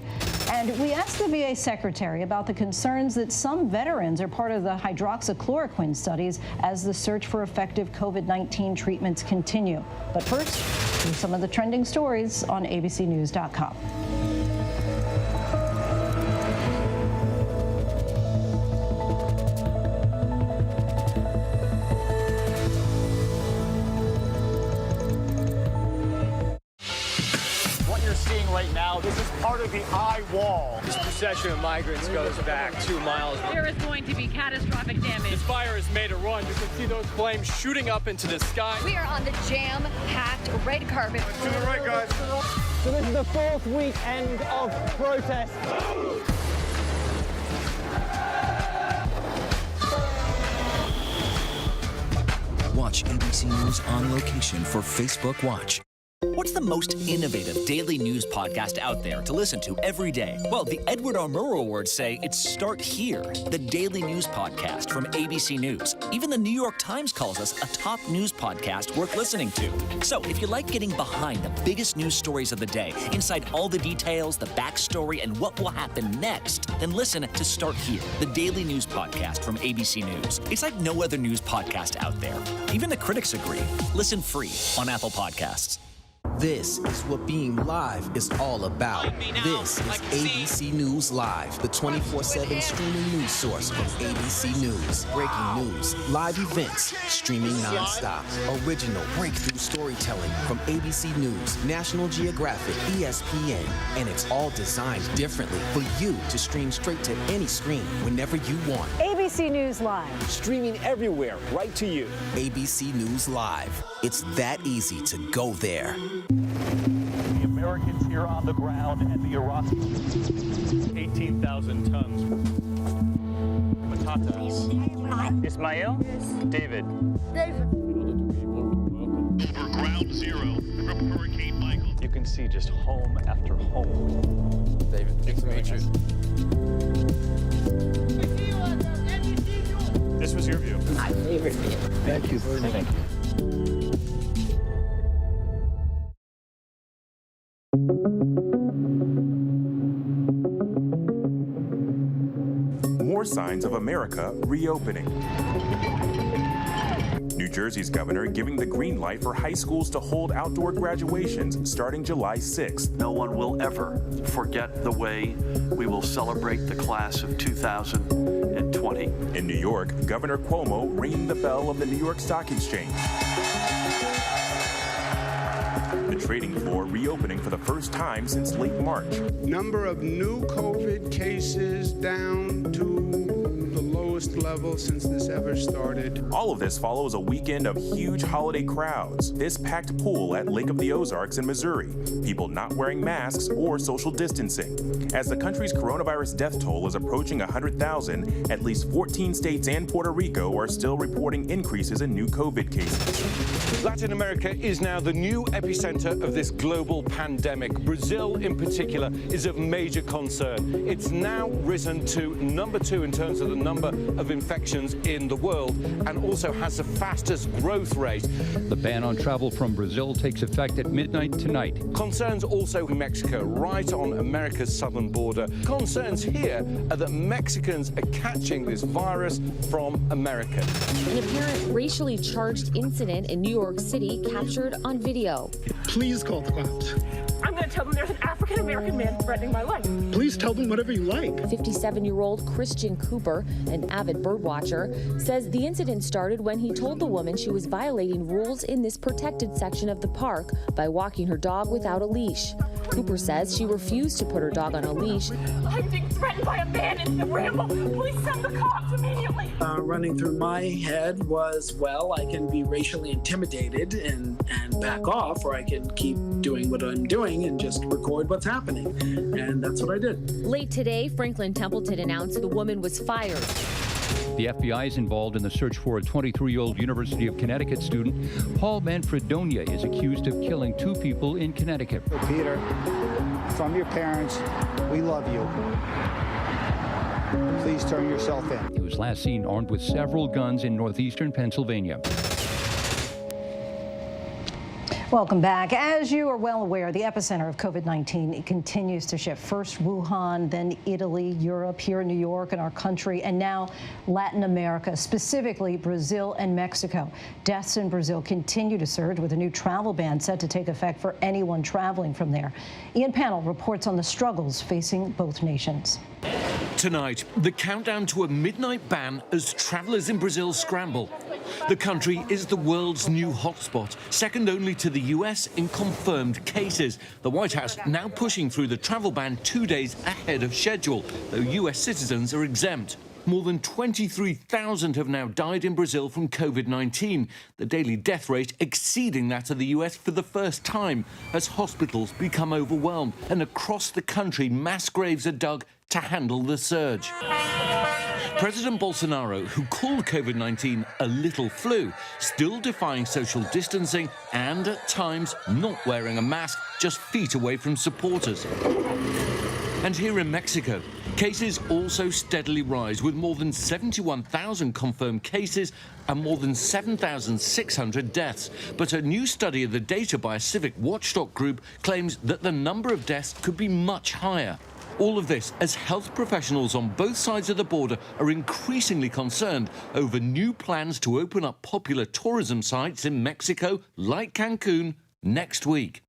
And we asked the VA secretary about the concerns that some veterans are part of the hydroxychloroquine studies as the search for effective COVID-19 treatments continue. But first, here's some of the trending stories on abcnews.com. Right now, this is part of the eye wall. This procession of migrants goes back 2 miles. There is going to be catastrophic damage. This fire has made a run. You can see those flames shooting up into the sky. We are on the jam-packed red carpet. To the right, guys. So this is the 4th weekend of protest. Watch ABC News on location for Facebook Watch. What's the most innovative daily news podcast out there to listen to every day? Well, the Edward R. Murrow Awards say it's Start Here, the daily news podcast from ABC News. Even the New York Times calls us a top news podcast worth listening to. So if you like getting behind the biggest news stories of the day, inside all the details, the backstory, and what will happen next, then listen to Start Here, the daily news podcast from ABC News. It's like no other news podcast out there. Even the critics agree. Listen free on Apple Podcasts. This is what being live is all about. This is ABC News Live, the 24/7 streaming news source from ABC News. Breaking news, live events, streaming nonstop. Original breakthrough storytelling from ABC News, National Geographic, ESPN, and it's all designed differently for you to stream straight to any screen whenever you want. ABC News Live. Streaming everywhere, right to you. ABC News Live. It's that easy to go there. The Americans here on the ground and the Iraqis. 18,000 tons. Patatas. Ismail? David. For ground ground zero from Hurricane Michael. You can see just home after home. David, thanks for meeting you. This was your view. My favorite view. Thank you very much. Thank you. More signs of America reopening. New Jersey's governor giving the green light for high schools to hold outdoor graduations starting July 6th. No one will ever forget the way we will celebrate the class of 2020. In New York, Governor Cuomo ringing the bell of the New York Stock Exchange. The trading floor reopening for the first time since late March. Number of new COVID cases down to the lowest level since this ever started. All of this follows a weekend of huge holiday crowds. This packed pool at Lake of the Ozarks in Missouri. People not wearing masks or social distancing. As the country's coronavirus death toll is approaching 100,000, at least 14 states and Puerto Rico are still reporting increases in new COVID cases. Latin America is now the new epicenter of this global pandemic. Brazil, in particular, is of major concern. It's now risen to number 2 in terms of the number of infections in the world and also has the fastest growth rate. The ban on travel from Brazil takes effect at midnight tonight. Concerns also in Mexico, right on America's southern border. Concerns here are that Mexicans are catching this virus from Americans. An apparent racially charged incident in New York City captured on video. Please call the cops. I'm going to tell them there's an African-American man threatening my life. Please tell them whatever you like. 57-year-old Christian Cooper, an avid birdwatcher, says the incident started when he told the woman she was violating rules in this protected section of the park by walking her dog without a leash. Cooper says she refused to put her dog on a leash. I'm being threatened by a man in the ramble. Please send the cops immediately. Running through my head was, well, I can be racially intimidated and back off, or I can keep doing what I'm doing and just record what's happening. And that's what I did. Late today, Franklin Templeton announced the woman was fired. The FBI is involved in the search for a 23-year-old University of Connecticut student. Paul Manfredonia is accused of killing 2 people in Connecticut. Peter, from your parents, we love you. Please turn yourself in. He was last seen armed with several guns in northeastern Pennsylvania. Welcome back. As you are well aware, the epicenter of COVID-19 continues to shift. First Wuhan, then Italy, Europe, here in New York in our country, and now Latin America, specifically Brazil and Mexico. Deaths in Brazil continue to surge with a new travel ban set to take effect for anyone traveling from there. Ian Pannell reports on the struggles facing both nations. Tonight, the countdown to a midnight ban as travelers in Brazil scramble. The country is the world's new hotspot, second only to the US in confirmed cases. The White House now pushing through the travel ban 2 days ahead of schedule, though US citizens are exempt. More than 23,000 have now died in Brazil from COVID-19, the daily death rate exceeding that of the US for the first time as hospitals become overwhelmed and across the country mass graves are dug to handle the surge. President Bolsonaro, who called COVID-19 a little flu, still defying social distancing and, at times, not wearing a mask just feet away from supporters. And here in Mexico, cases also steadily rise, with more than 71,000 confirmed cases and more than 7,600 deaths. But a new study of the data by a civic watchdog group claims that the number of deaths could be much higher. All of this as health professionals on both sides of the border are increasingly concerned over new plans to open up popular tourism sites in Mexico, like Cancun, next week.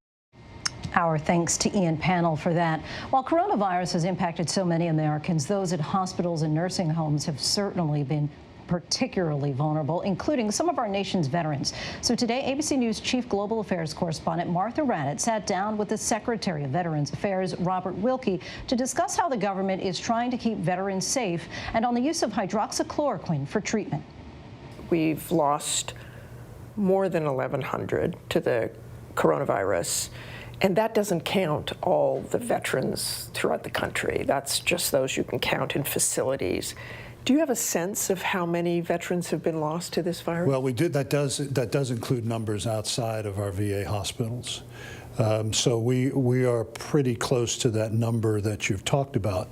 Our thanks to Ian Pannell for that. While coronavirus has impacted so many Americans, those at hospitals and nursing homes have certainly been particularly vulnerable, including some of our nation's veterans. So today, ABC News Chief Global Affairs Correspondent Martha Raddatz sat down with the Secretary of Veterans Affairs, Robert Wilkie, to discuss how the government is trying to keep veterans safe and on the use of hydroxychloroquine for treatment. We've lost more than 1,100 to the coronavirus. And that doesn't count all the veterans throughout the country. That's just those you can count in facilities. Do you have a sense of how many veterans have been lost to this virus? Well, we did. That does include numbers outside of our VA hospitals. So we are pretty close to that number that you've talked about.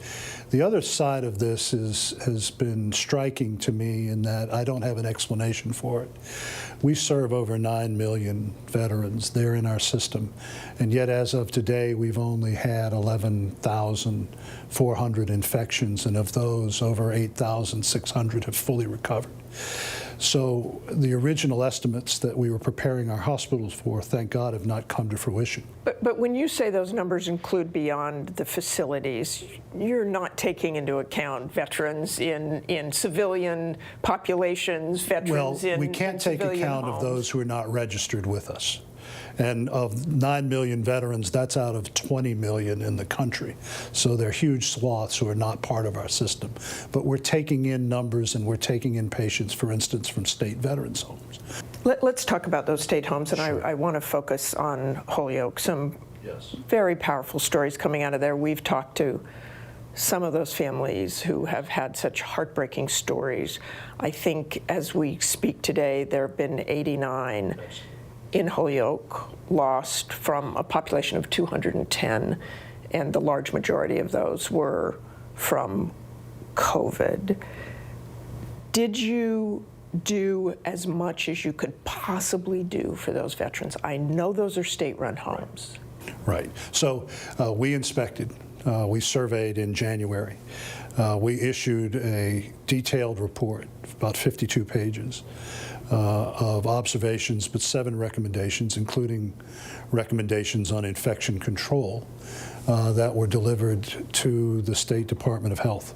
The other side of this has been striking to me in that I don't have an explanation for it. We serve over 9 million veterans. They're in our system. And yet as of today, we've only had 11,400 infections, and of those, over 8,600 have fully recovered. So the original estimates that we were preparing our hospitals for, thank God, have not come to fruition. But when you say those numbers include beyond the facilities, you're not taking into account veterans in civilian populations, veterans in we can't take account of those who are not registered with us. And of 9 million veterans, that's out of 20 million in the country. So they're huge swaths who are not part of our system. But we're taking in numbers, and we're taking in patients, for instance, from state veterans homes. Let's talk about those state homes, and sure. I want to focus on Holyoke. Some very powerful stories coming out of there. We've talked to some of those families who have had such heartbreaking stories. I think as we speak today, there have been 89 in Holyoke lost from a population of 210, and the large majority of those were from COVID. Did you do as much as you could possibly do for those veterans? I know those are state-run homes. Right. So we inspected. We surveyed in January. We issued a detailed report, about 52 pages, of observations, but 7 recommendations, including recommendations on infection control that were delivered to the State Department of Health.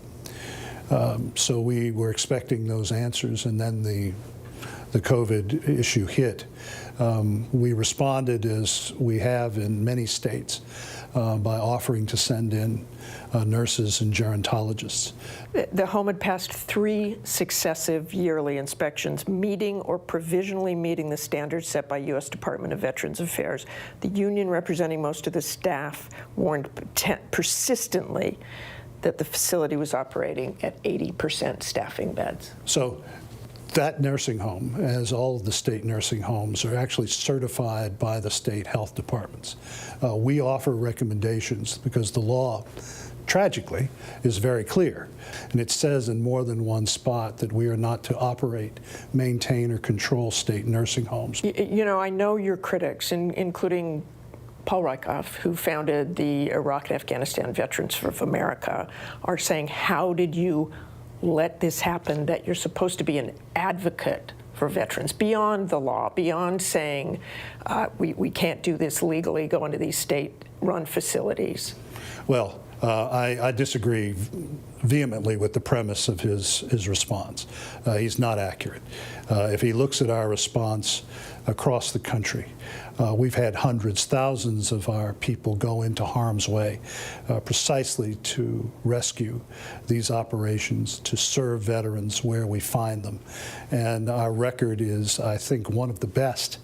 So we were expecting those answers, and then the COVID issue hit. We responded, as we have in many states, by offering to send in nurses and gerontologists. The home had passed 3 successive yearly inspections, meeting or provisionally meeting the standards set by U.S. Department of Veterans Affairs. The union representing most of the staff warned persistently that the facility was operating at 80% staffing beds. So that nursing home, as all of the state nursing homes, are actually certified by the state health departments. We offer recommendations because the law, tragically, is very clear. And it says in more than one spot that we are not to operate, maintain, or control state nursing homes. You know, I know your critics, including Paul Rykoff, who founded the Iraq and Afghanistan Veterans of America, are saying, how did you let this happen, that you're supposed to be an advocate for veterans, beyond the law, beyond saying we can't do this legally, go into these state-run facilities? Well, I disagree vehemently with the premise of his response. He's not accurate. If he looks at our response across the country, we've had hundreds, thousands of our people go into harm's way precisely to rescue these operations, to serve veterans where we find them. And our record is, I think, one of the best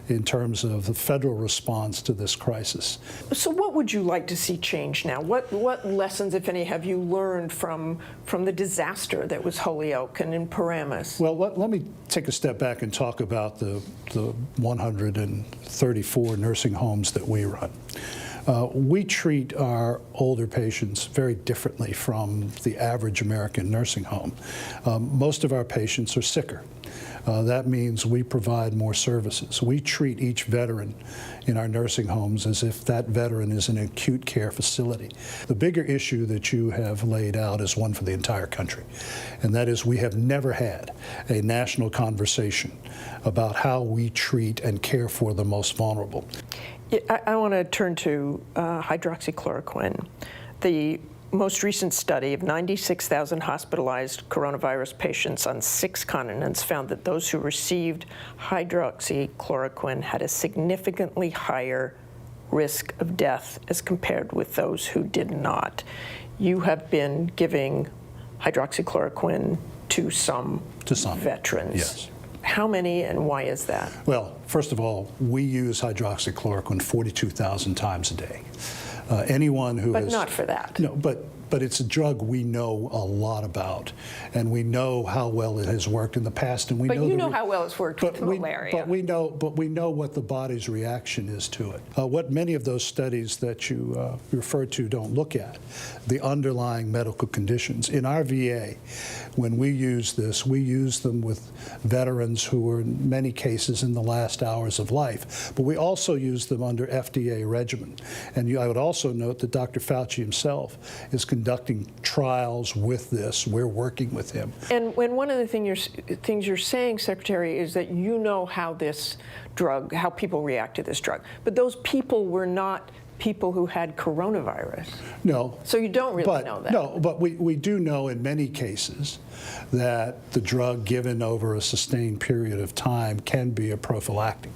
in terms of the federal response to this crisis. So what would you like to see change now? What lessons, if any, have you learned from the disaster that was Holyoke and in Paramus? Well, let me take a step back and talk about the 134 nursing homes that we run. We treat our older patients very differently from the average American nursing home. Most of our patients are sicker. That means we provide more services. We treat each veteran in our nursing homes as if that veteran is in an acute care facility. The bigger issue that you have laid out is one for the entire country, and that is we have never had a national conversation about how we treat and care for the most vulnerable. I want to turn to hydroxychloroquine. The most recent study of 96,000 hospitalized coronavirus patients on 6 continents found that those who received hydroxychloroquine had a significantly higher risk of death as compared with those who did not. You have been giving hydroxychloroquine to some veterans. Yes. How many, and why is that? Well, first of all, we use hydroxychloroquine 42,000 times a day. Anyone who But not for that. No, but but it's a drug we know a lot about, and we know how well it has worked in the past, and we but know. But you know how well it's worked with malaria. But we know what the body's reaction is to it. What many of those studies that you referred to don't look at, the underlying medical conditions. In our VA, when we use this, we use them with veterans who were in many cases in the last hours of life, but we also use them under FDA regimen. And I would also note that Dr. Fauci himself is conducting trials with this. We're working with him. And when one of the things you're saying, Secretary, is that you know how this drug, how people react to this drug. But those people were not people who had coronavirus. No. So you don't really know that. No, but we do know in many cases that the drug given over a sustained period of time can be a prophylactic.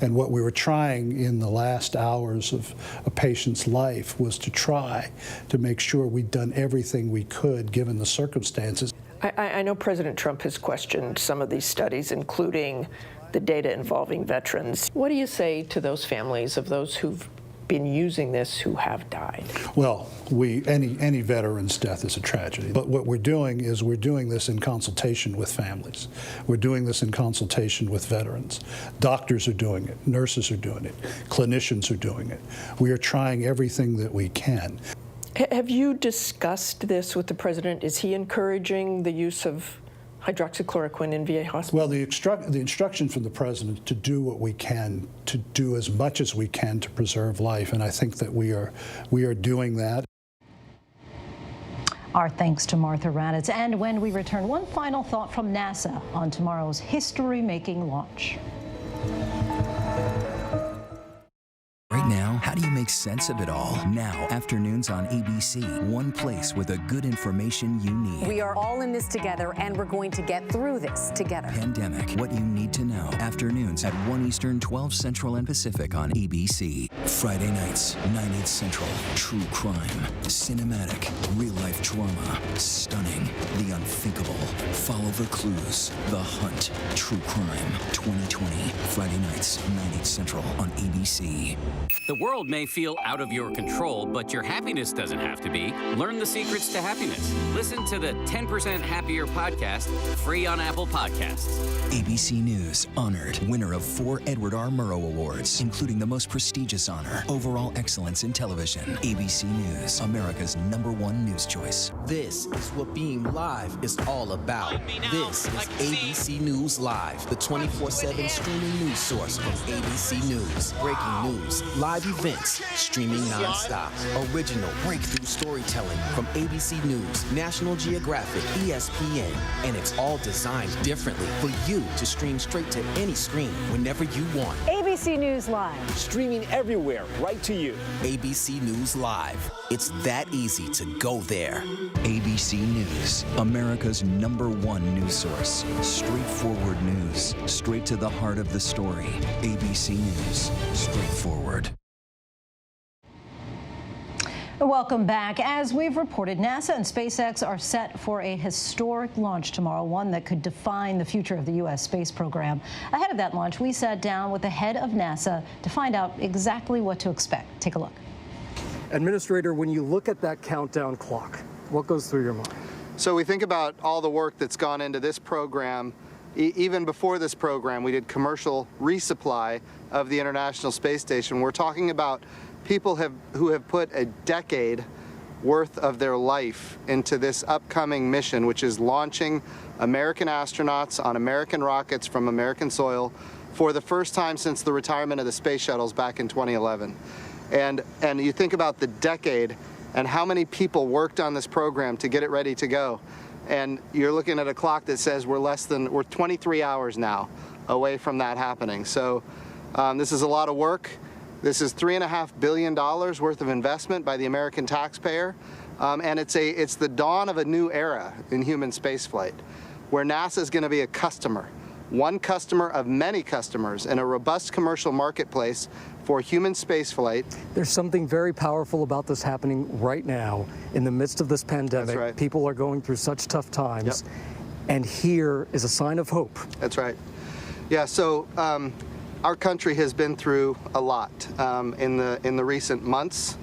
And what we were trying in the last hours of a patient's life was to try to make sure we'd done everything we could given the circumstances. I know President Trump has questioned some of these studies, including the data involving veterans. What do you say to those families of those who've been using this who have died? Well, any veteran's death is a tragedy. But what we're doing is we're doing this in consultation with families. We're doing this in consultation with veterans. Doctors are doing it. Nurses are doing it. Clinicians are doing it. We are trying everything that we can. Have you discussed this with the president? Is he encouraging the use of hydroxychloroquine in VA hospitals? Well, the instruction from the president to do what we can, to do as much as we can to preserve life, and I think that we are doing that. Our thanks to Martha Raddatz. And when we return, one final thought from NASA on tomorrow's history-making launch. Right now, how do you make sense of it all? Now, afternoons on ABC, one place with the good information you need. We are all in this together, and we're going to get through this together. Pandemic, what you need to know. Afternoons at 1 Eastern, 12 Central and Pacific on ABC. Friday nights, 9/8 Central. True crime, cinematic, real-life drama, stunning, the unthinkable. Follow the clues, The Hunt, True Crime, 2020. Friday nights, 9/8 Central on ABC. The world may feel out of your control, but your happiness doesn't have to be. Learn the secrets to happiness. Listen to the 10% Happier podcast, free on Apple Podcasts. ABC News honored winner of 4 Edward R. Murrow Awards, including the most prestigious honor, Overall Excellence in Television. ABC News, America's #1 news choice. This is what being live is all about. This is ABC News Live, the 24/7 streaming news source from ABC News. Breaking news, live events, streaming nonstop. Original breakthrough storytelling from ABC News, National Geographic, ESPN, and it's all designed differently for you to stream straight to any screen whenever you want. ABC News Live. Streaming everywhere, right to you. ABC News Live. It's that easy to go there. ABC News, America's #1 news source. Straightforward news, straight to the heart of the story. ABC News, straightforward. Welcome back. As we've reported, NASA and SpaceX are set for a historic launch tomorrow, one that could define the future of the U.S. space program. Ahead of that launch, we sat down with the head of NASA to find out exactly what to expect. Take a look. Administrator, when you look at that countdown clock, what goes through your mind? So we think about all the work that's gone into this program. Even before this program, we did commercial resupply of the International Space Station. We're talking about people who have put a decade worth of their life into this upcoming mission, which is launching American astronauts on American rockets from American soil for the first time since the retirement of the space shuttles back in 2011. And you think about the decade and how many people worked on this program to get it ready to go. And you're looking at a clock that says we're 23 hours now away from that happening. So this is a lot of work. This is $3.5 billion worth of investment by the American taxpayer. And it's the dawn of a new era in human spaceflight, where NASA is going to be a customer, one customer of many customers in a robust commercial marketplace for human spaceflight. There's something very powerful about this happening right now in the midst of this pandemic. That's right. People are going through such tough times. Yep. And here is a sign of hope. That's right. Yeah, so our country has been through a lot in the recent months.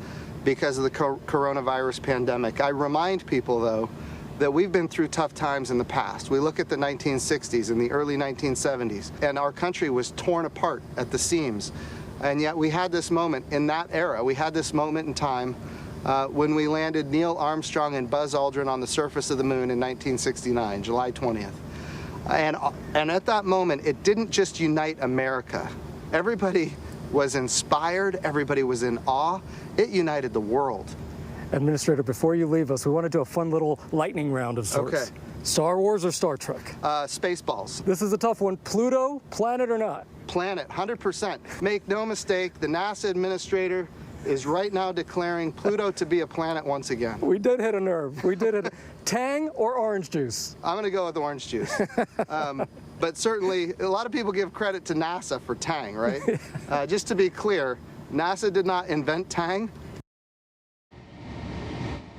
because of the coronavirus pandemic. I remind people, though, that we've been through tough times in the past. We look at the 1960s and the early 1970s, and our country was torn apart at the seams. And yet we had this moment in that era, we had this moment in time when we landed Neil Armstrong and Buzz Aldrin on the surface of the moon in 1969, July 20th. And at that moment, it didn't just unite America. Everybody was inspired, everybody was in awe. It united the world. Administrator, before you leave us, we want to do a fun little lightning round of sorts. Okay. Star Wars or Star Trek? Spaceballs. This is a tough one. Pluto, planet or not? Planet, 100%. Make no mistake, the NASA administrator is right now declaring Pluto to be a planet once again. We did hit a nerve. We did hit Tang or orange juice? I'm going to go with orange juice. But certainly, a lot of people give credit to NASA for Tang, right? Just to be clear, NASA did not invent Tang.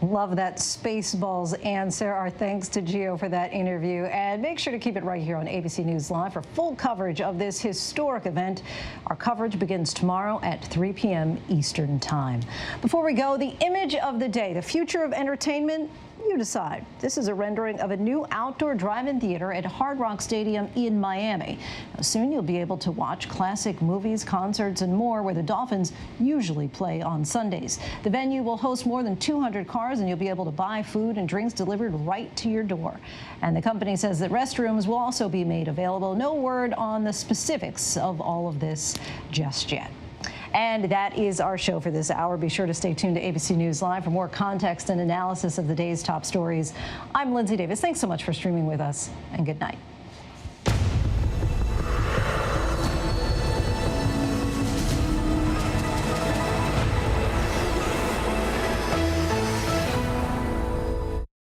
Love that Spaceballs answer. Our thanks to Gio for that interview. And make sure to keep it right here on ABC News Live for full coverage of this historic event. Our coverage begins tomorrow at 3 p.m. Eastern Time. Before we go, the image of the day, the future of entertainment, you decide. This is a rendering of a new outdoor drive-in theater at Hard Rock Stadium in Miami. Now, soon you'll be able to watch classic movies, concerts, and more where the Dolphins usually play on Sundays. The venue will host more than 200 cars, and you'll be able to buy food and drinks delivered right to your door. And the company says that restrooms will also be made available. No word on the specifics of all of this just yet. And that is our show for this hour. Be sure to stay tuned to ABC News Live for more context and analysis of the day's top stories. I'm Lindsay Davis. Thanks so much for streaming with us, and good night.